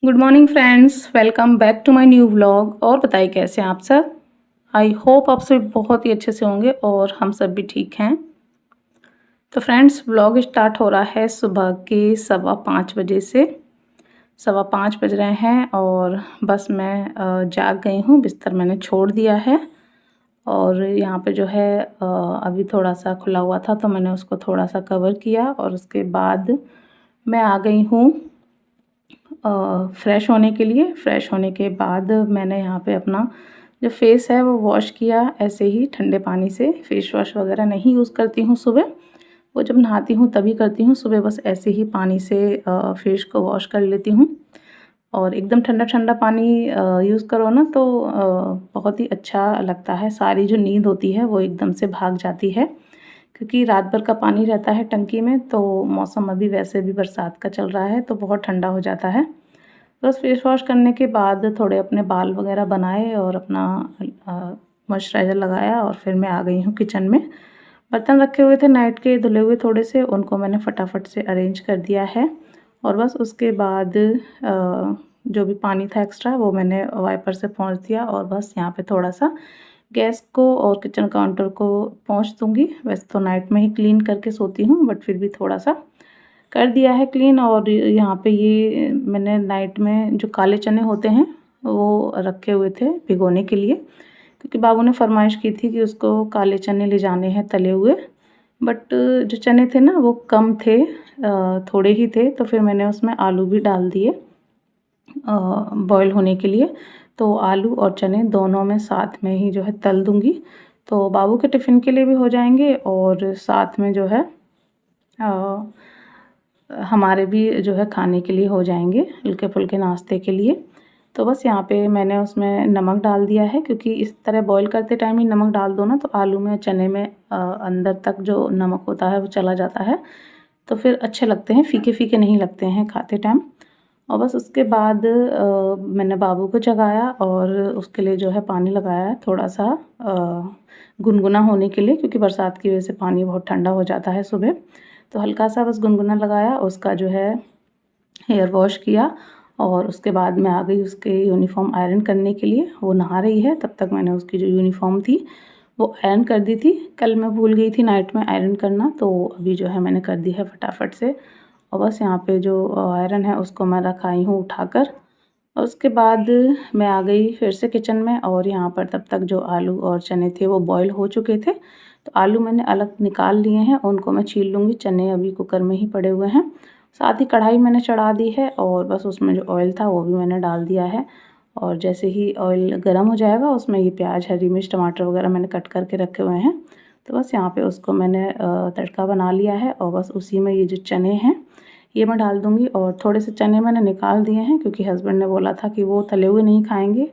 Good morning friends, welcome back to my new vlog. और बताइए कैसे हैं आप सब। आई होप आप सभी बहुत ही अच्छे से होंगे और हम सब भी ठीक हैं। तो फ्रेंड्स, व्लॉग स्टार्ट हो रहा है सुबह के 5:15 बजे से। 5:15 बज रहे हैं और बस मैं जाग गई हूँ। बिस्तर मैंने छोड़ दिया है और यहाँ पे जो है अभी थोड़ा सा खुला हुआ था तो मैंने उसको थोड़ा सा कवर किया और उसके बाद मैं आ गई हूँ फ़्रेश होने के लिए। फ़्रेश होने के बाद मैंने यहाँ पे अपना जो फेस है वो वॉश किया, ऐसे ही ठंडे पानी से। फेस वॉश वगैरह नहीं यूज़ करती हूँ सुबह, वो जब नहाती हूँ तभी करती हूँ। सुबह बस ऐसे ही पानी से फेस को वॉश कर लेती हूँ। और एकदम ठंडा ठंडा पानी यूज़ करो ना तो बहुत ही अच्छा लगता है। सारी जो नींद होती है वो एकदम से भाग जाती है, क्योंकि रात भर का पानी रहता है टंकी में। तो मौसम अभी वैसे भी बरसात का चल रहा है तो बहुत ठंडा हो जाता है। बस फेस वॉश करने के बाद थोड़े अपने बाल वगैरह बनाए और अपना मॉइस्चराइज़र लगाया और फिर मैं आ गई हूँ किचन में। बर्तन रखे हुए थे नाइट के धुले हुए थोड़े से, उनको मैंने फटाफट से अरेंज कर दिया है। और बस उसके बाद जो भी पानी था एक्स्ट्रा वो मैंने वाइपर से पोंछ दिया और बस यहाँ पे थोड़ा सा गैस को और किचन काउंटर को पोंछ दूँगी। वैसे तो नाइट में ही क्लीन करके सोती हूँ, बट फिर भी थोड़ा सा कर दिया है क्लीन। और यहाँ पे ये मैंने नाइट में जो काले चने होते हैं वो रखे हुए थे भिगोने के लिए, क्योंकि बाबू ने फरमाइश की थी कि उसको काले चने ले जाने हैं तले हुए। बट जो चने थे ना वो कम थे, थोड़े ही थे, तो फिर मैंने उसमें आलू भी डाल दिए बॉईल होने के लिए। तो आलू और चने दोनों में साथ में ही जो है तल दूँगी, तो बाबू के टिफ़िन के लिए भी हो जाएंगे और साथ में जो है हमारे भी जो है खाने के लिए हो जाएंगे, हल्के फुल्के नाश्ते के लिए। तो बस यहाँ पे मैंने उसमें नमक डाल दिया है, क्योंकि इस तरह बॉईल करते टाइम ही नमक डाल दो ना तो आलू में चने में अंदर तक जो नमक होता है वो चला जाता है, तो फिर अच्छे लगते हैं, फीके फीके नहीं लगते हैं खाते टाइम। और बस उसके बाद मैंने बाबू को जगाया और उसके लिए जो है पानी लगाया है थोड़ा सा गुनगुना होने के लिए, क्योंकि बरसात की वजह से पानी बहुत ठंडा हो जाता है सुबह। तो हल्का सा बस गुनगुना लगाया, उसका जो है हेयर वॉश किया और उसके बाद मैं आ गई उसके यूनिफ़ॉर्म आयरन करने के लिए। वो नहा रही है, तब तक मैंने उसकी जो यूनिफ़ॉर्म थी वो आयरन कर दी थी। कल मैं भूल गई थी नाइट में आयरन करना, तो अभी जो है मैंने कर दी है फटाफट से। और बस यहाँ पे जो आयरन है उसको मैं रखाई हूँ उठाकर। और उसके बाद मैं आ गई फिर से किचन में और यहाँ पर तब तक जो आलू और चने थे वो बॉईल हो चुके थे। तो आलू मैंने अलग निकाल लिए हैं, उनको मैं छील लूँगी। चने अभी कुकर में ही पड़े हुए हैं। साथ ही कढ़ाई मैंने चढ़ा दी है और बस उसमें जो ऑयल था वो भी मैंने डाल दिया है। और जैसे ही ऑयल गर्म हो जाएगा उसमें ये प्याज, हरी मिर्च, टमाटर वगैरह मैंने कट करके रखे हुए हैं। तो बस यहाँ पे उसको मैंने तड़का बना लिया है और बस उसी में ये जो चने हैं ये मैं डाल दूँगी। और थोड़े से चने मैंने निकाल दिए हैं, क्योंकि हस्बैंड ने बोला था कि वो तले हुए नहीं खाएंगे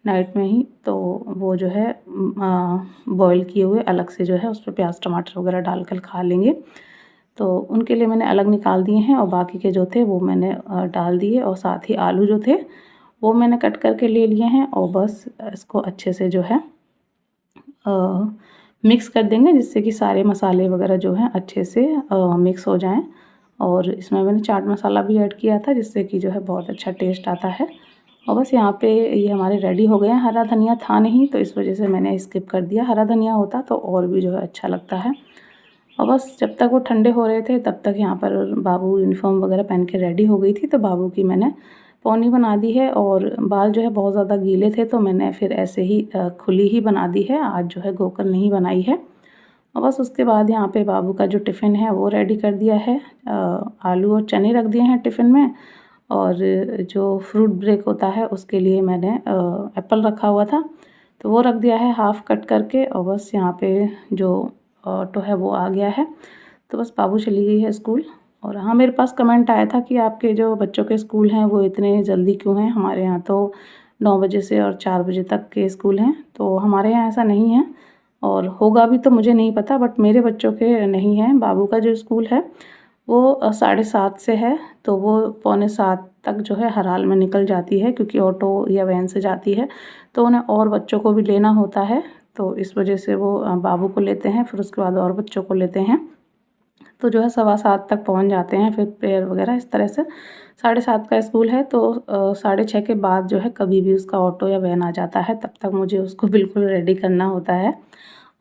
नाइट में ही, तो वो जो है बॉईल किए हुए अलग से जो है उस पर प्याज टमाटर वगैरह डालकर खा लेंगे। तो उनके लिए मैंने अलग निकाल दिए हैं और बाकी के जो थे वो मैंने डाल दिए। और साथ ही आलू जो थे वो मैंने कट करके ले लिए हैं और बस इसको अच्छे से जो है मिक्स कर देंगे, जिससे कि सारे मसाले वगैरह जो हैं अच्छे से मिक्स हो जाएं। और इसमें मैंने चाट मसाला भी ऐड किया था, जिससे कि जो है बहुत अच्छा टेस्ट आता है। और बस यहाँ पे ये हमारे रेडी हो गए हैं। हरा धनिया था नहीं तो इस वजह से मैंने स्किप कर दिया, हरा धनिया होता तो और भी जो है अच्छा लगता है। और बस जब तक वो ठंडे हो रहे थे तब तक यहाँ पर बाबू यूनिफ़ॉर्म वगैरह पहन के रेडी हो गई थी, तो बाबू की मैंने पौनी बना दी है। और बाल जो है बहुत ज़्यादा गीले थे तो मैंने फिर ऐसे ही खुली ही बना दी है, आज जो है गोकर नहीं बनाई है। और बस उसके बाद यहाँ पे बाबू का जो टिफ़िन है वो रेडी कर दिया है। आलू और चने रख दिए हैं टिफ़िन में। और जो फ्रूट ब्रेक होता है उसके लिए मैंने एप्पल रखा हुआ था, तो वो रख दिया है हाफ़ कट करके। और बस यहाँ पे जो ऑटो है वो आ गया है, तो बस बाबू चली गई है स्कूल। और हाँ, मेरे पास कमेंट आया था कि आपके जो बच्चों के स्कूल हैं वो इतने जल्दी क्यों हैं। हमारे यहाँ तो 9 बजे से और 4 बजे तक के स्कूल हैं, तो हमारे यहाँ ऐसा नहीं है। और होगा भी तो मुझे नहीं पता, बट मेरे बच्चों के नहीं है। बाबू का जो स्कूल है वो 7:30 से है, तो वो 6:45 तक जो है हर हाल में निकल जाती है, क्योंकि ऑटो या वैन से जाती है तो उन्हें और बच्चों को भी लेना होता है। तो इस वजह से वो बाबू को लेते हैं, फिर उसके बाद और बच्चों को लेते हैं। तो जो है 7:15 तक पहुंच जाते हैं, फिर प्रेयर वगैरह इस तरह से 7:30 का स्कूल है, तो 6:30 के बाद जो है कभी भी उसका ऑटो या वैन आ जाता है, तब तक मुझे उसको बिल्कुल रेडी करना होता है।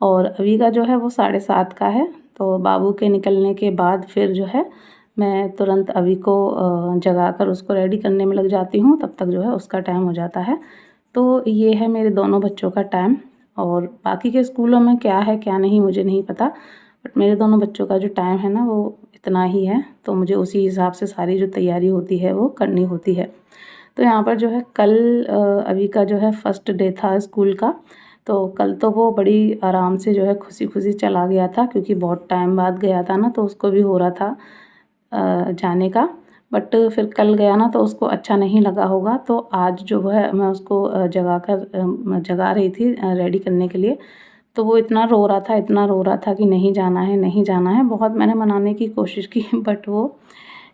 और अभी का जो है वो 7:30 का है, तो बाबू के निकलने के बाद फिर जो है मैं तुरंत अभी को जगा कर उसको रेडी करने में लग जाती हूँ, तब तक जो है उसका टाइम हो जाता है। तो ये है मेरे दोनों बच्चों का टाइम। और बाकी के स्कूलों में क्या है क्या नहीं मुझे नहीं पता, बट मेरे दोनों बच्चों का जो टाइम है ना वो इतना ही है, तो मुझे उसी हिसाब से सारी जो तैयारी होती है वो करनी होती है। तो यहाँ पर जो है कल अभी का जो है फर्स्ट डे था स्कूल का, तो कल तो वो बड़ी आराम से जो है खुशी खुशी चला गया था, क्योंकि बहुत टाइम बाद गया था ना, तो उसको भी हो रहा था जाने का। बट फिर कल गया ना तो उसको अच्छा नहीं लगा होगा, तो आज जो है मैं उसको जगा रही थी रेडी करने के लिए। तो वो इतना रो रहा था, इतना रो रहा था कि नहीं जाना है, नहीं जाना है। बहुत मैंने मनाने की कोशिश की बट वो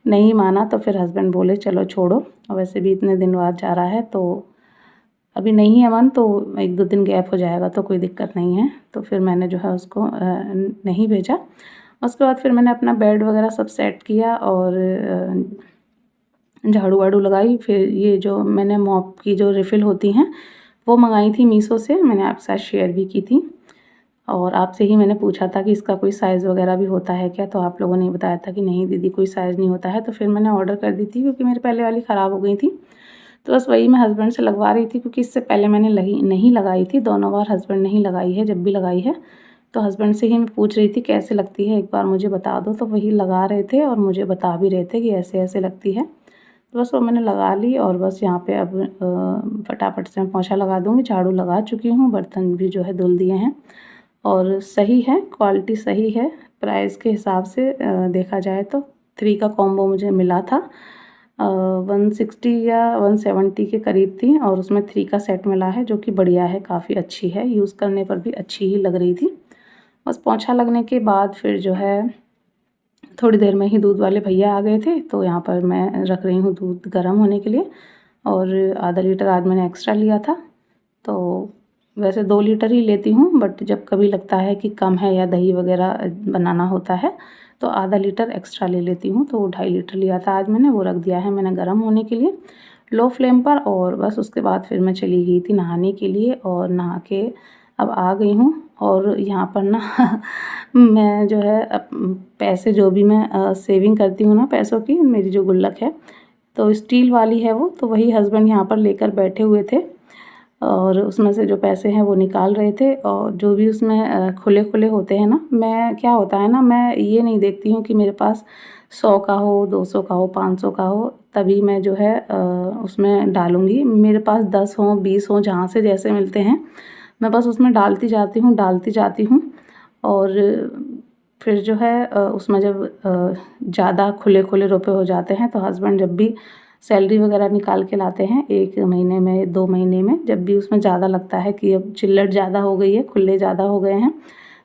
नहीं माना। तो फिर हस्बैंड बोले चलो छोड़ो, वैसे भी इतने दिन बाद जा रहा है, तो अभी नहीं है मन, तो 1-2 दिन गैप हो जाएगा तो कोई दिक्कत नहीं है। तो फिर मैंने जो है उसको नहीं भेजा। उसके बाद फिर मैंने अपना बेड वगैरह सब सेट किया और झाड़ू वाड़ू लगाई। फिर ये जो मैंने मॉप की जो रिफ़िल होती हैं वो मंगाई थी मीशो से, मैंने आपके साथ शेयर भी की थी। और आपसे ही मैंने पूछा था कि इसका कोई साइज़ वगैरह भी होता है क्या, तो आप लोगों ने बताया था कि नहीं दीदी कोई साइज़ नहीं होता है। तो फिर मैंने ऑर्डर कर दी थी, क्योंकि मेरी पहले वाली ख़राब हो गई थी। तो बस वही मैं हस्बैंड से लगवा रही थी, क्योंकि इससे पहले मैंने नहीं लगाई थी, दोनों बार हस्बैंड ने ही लगाई है, जब भी लगाई है। तो हस्बैंड से ही मैं पूछ रही थी कैसे लगती है, एक बार मुझे बता दो। तो वही लगा रहे थे और मुझे बता भी रहे थे कि ऐसे-ऐसे लगती है। तो बस वो मैंने लगा ली, और बस यहाँ पे अब फटाफट से मैं पोंछा लगा दूँगी। झाड़ू लगा चुकी हूँ, बर्तन भी जो है धुल दिए हैं, और सही है, क्वालिटी सही है। प्राइस के हिसाब से देखा जाए तो 3 का कॉम्बो मुझे मिला था। 160 या 170 के करीब थी, और उसमें 3 का सेट मिला है, जो कि बढ़िया है, काफ़ी अच्छी है, यूज़ करने पर भी अच्छी ही लग रही थी। बस पोंछा लगने के बाद फिर जो है थोड़ी देर में ही दूध वाले भैया आ गए थे, तो यहाँ पर मैं रख रही हूँ दूध गर्म होने के लिए। और आधा लीटर आज मैंने एक्स्ट्रा लिया था, तो वैसे 2 लीटर ही लेती हूँ, बट जब कभी लगता है कि कम है या दही वगैरह बनाना होता है तो आधा लीटर एक्स्ट्रा ले लेती हूँ। तो 2.5 लीटर लिया था आज मैंने, वो रख दिया है मैंने गर्म होने के लिए लो फ्लेम पर। और बस उसके बाद फिर मैं चली गई थी नहाने के लिए, और नहा के अब आ गई हूँ। और यहाँ पर ना मैं जो है पैसे जो भी मैं सेविंग करती हूँ ना पैसों की, मेरी जो गुल्लक है तो स्टील वाली है वो, तो वही हस्बैंड यहाँ पर लेकर बैठे हुए थे, और उसमें से जो पैसे हैं वो निकाल रहे थे। और जो भी उसमें खुले-खुले होते हैं ना, मैं क्या होता है ना, मैं ये नहीं देखती हूँ कि मेरे पास 100 का हो, 200 का हो, 500 का हो, तभी मैं जो है उसमें डालूँगी। मेरे पास 10 हों, 20 हों, जहाँ से जैसे मिलते हैं, मैं बस उसमें डालती जाती हूँ। और फिर जो है उसमें जब ज़्यादा खुले-खुले रुपए हो जाते हैं, तो हस्बैंड जब भी सैलरी वगैरह निकाल के लाते हैं 1 महीने में, 2 महीने में, जब भी उसमें ज़्यादा लगता है कि अब चिल्लड़ ज़्यादा हो गई है, खुले ज़्यादा हो गए हैं,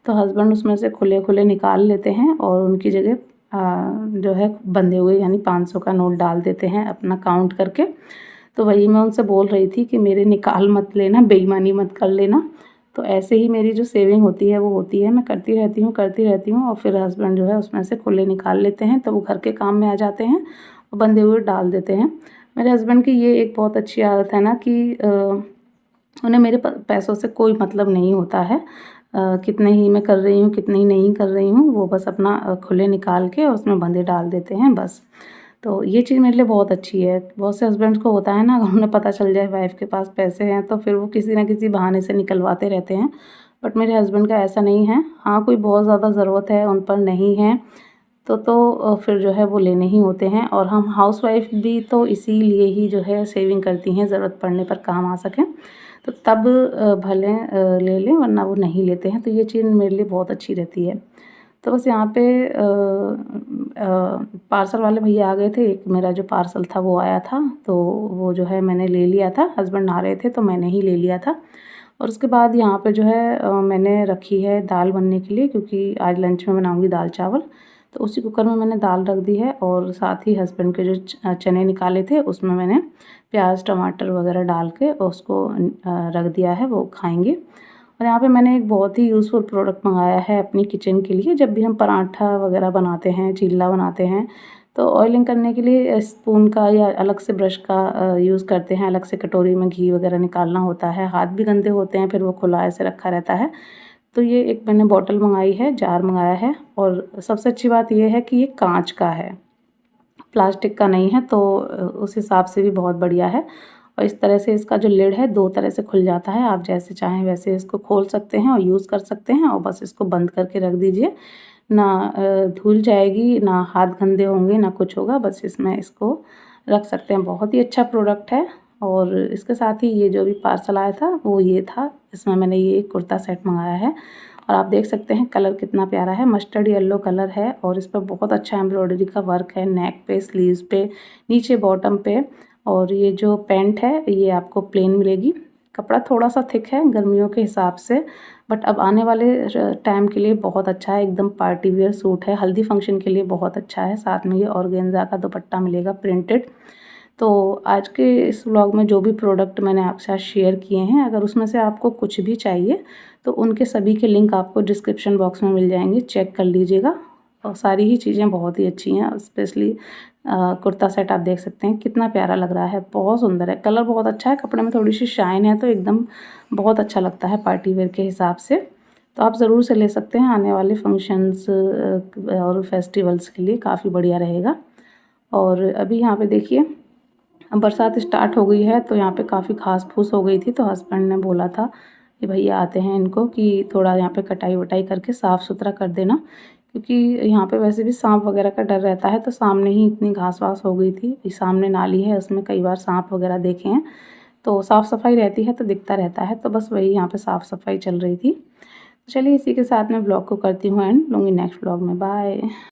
तो हस्बैंड उसमें से खुले-खुले निकाल लेते हैं, और उनकी जगह जो है बंधे हुए यानी 500 का नोट डाल देते हैं अपना काउंट करके। तो वही मैं उनसे बोल रही थी कि मेरे निकाल मत लेना, बेईमानी मत कर लेना। तो ऐसे ही मेरी जो सेविंग होती है वो होती है, मैं करती रहती हूँ, और फिर हस्बैंड जो है उसमें से खुले निकाल लेते हैं, तो वो घर के काम में आ जाते हैं और बंधे हुए डाल देते हैं। मेरे हस्बैंड की ये एक बहुत अच्छी आदत है ना कि उन्हें मेरे पैसों से कोई मतलब नहीं होता है, कितने ही मैं कर रही हूँ, कितने ही नहीं कर रही हूँ, वो बस अपना खुले निकाल के और उसमें बंदे डाल देते हैं बस। तो ये चीज़ मेरे लिए बहुत अच्छी है। बहुत से हस्बैंड्स को होता है ना, उन्हें पता चल जाए वाइफ़ के पास पैसे हैं, तो फिर वो किसी न किसी बहाने से निकलवाते रहते हैं। बट मेरे हस्बैंड का ऐसा नहीं है। हाँ, कोई बहुत ज़्यादा ज़रूरत है, उन पर नहीं है, तो फिर जो है वो लेने ही होते हैं। और हम हाउसवाइफ़ भी तो इसीलिए ही जो है सेविंग करती हैं, ज़रूरत पड़ने पर काम आ सकें। तो तब भले ले लें, वरना वो नहीं लेते हैं। तो ये चीज़ मेरे लिए बहुत अच्छी रहती है। तो बस यहाँ पे पार्सल वाले भैया आ गए थे, एक मेरा जो पार्सल था वो आया था, तो वो जो है मैंने ले लिया था। हस्बैंड आ रहे थे तो मैंने ही ले लिया था। और उसके बाद यहाँ पे जो है मैंने रखी है दाल बनने के लिए, क्योंकि आज लंच में बनाऊँगी दाल चावल। तो उसी कुकर में मैंने दाल रख दी है, और साथ ही हस्बैंड के जो चने निकाले थे उसमें मैंने प्याज़ टमाटर वगैरह डाल के उसको रख दिया है, वो खाएँगे। और यहाँ पे मैंने एक बहुत ही यूज़फुल प्रोडक्ट मंगाया है अपनी किचन के लिए। जब भी हम पराठा वगैरह बनाते हैं, चिल्ला बनाते हैं, तो ऑयलिंग करने के लिए स्पून का या अलग से ब्रश का यूज़ करते हैं। अलग से कटोरी में घी वगैरह निकालना होता है, हाथ भी गंदे होते हैं, फिर वो खुला ऐसे रखा रहता है। तो ये एक मैंने बॉटल मंगाई है, जार मंगाया है, और सबसे अच्छी बात ये है कि ये काँच का है, प्लास्टिक का नहीं है, तो उस हिसाब से भी बहुत बढ़िया है। और इस तरह से इसका जो लिड है 2 तरह से खुल जाता है, आप जैसे चाहें वैसे इसको खोल सकते हैं और यूज़ कर सकते हैं, और बस इसको बंद करके रख दीजिए। ना धुल जाएगी, ना हाथ गंदे होंगे, ना कुछ होगा, बस इसमें इसको रख सकते हैं। बहुत ही अच्छा प्रोडक्ट है। और इसके साथ ही ये जो भी पार्सल आया था वो ये था, इसमें मैंने ये कुर्ता सेट मंगाया है, और आप देख सकते हैं कलर कितना प्यारा है, मस्टर्ड येलो कलर है, और इस पर बहुत अच्छा एम्ब्रॉयडरी का वर्क है, नेक पे, स्लीव्स पे, नीचे बॉटम पे। और ये जो पैंट है ये आपको प्लेन मिलेगी। कपड़ा थोड़ा सा थिक है गर्मियों के हिसाब से, बट अब आने वाले टाइम के लिए बहुत अच्छा है, एकदम पार्टी वेयर सूट है, हल्दी फंक्शन के लिए बहुत अच्छा है। साथ में ये ऑर्गेन्जा का दुपट्टा मिलेगा प्रिंटेड। तो आज के इस व्लॉग में जो भी प्रोडक्ट मैंने आपके साथ शेयर किए हैं, अगर उसमें से आपको कुछ भी चाहिए तो उनके सभी के लिंक आपको डिस्क्रिप्शन बॉक्स में मिल जाएंगे, चेक कर लीजिएगा। और सारी ही चीज़ें बहुत ही अच्छी हैं, स्पेशली कुर्ता सेट आप देख सकते हैं कितना प्यारा लग रहा है, बहुत सुंदर है, कलर बहुत अच्छा है, कपड़े में थोड़ी सी शाइन है, तो एकदम बहुत अच्छा लगता है पार्टी वेयर के हिसाब से। तो आप ज़रूर से ले सकते हैं, आने वाले फंक्शंस और फेस्टिवल्स के लिए काफ़ी बढ़िया रहेगा। और अभी यहाँ पे देखिए अब बरसात स्टार्ट हो गई है, तो यहाँ पे काफ़ी घास फूस हो गई थी, तो हस्बैंड ने बोला था कि भैया आते हैं इनको कि थोड़ा यहाँ पे कटाई वटाई करके साफ़ सुथरा कर देना, क्योंकि यहाँ पे वैसे भी सांप वगैरह का डर रहता है। तो सामने ही इतनी घास वास हो गई थी, सामने नाली है, उसमें कई बार सांप वगैरह देखे हैं, तो साफ़ सफाई रहती है तो दिखता रहता है, तो बस वही यहाँ पे साफ़ सफाई चल रही थी। चलिए इसी के साथ मैं ब्लॉग को करती हूँ एंड, लूँगी नेक्स्ट ब्लॉग में, बाय।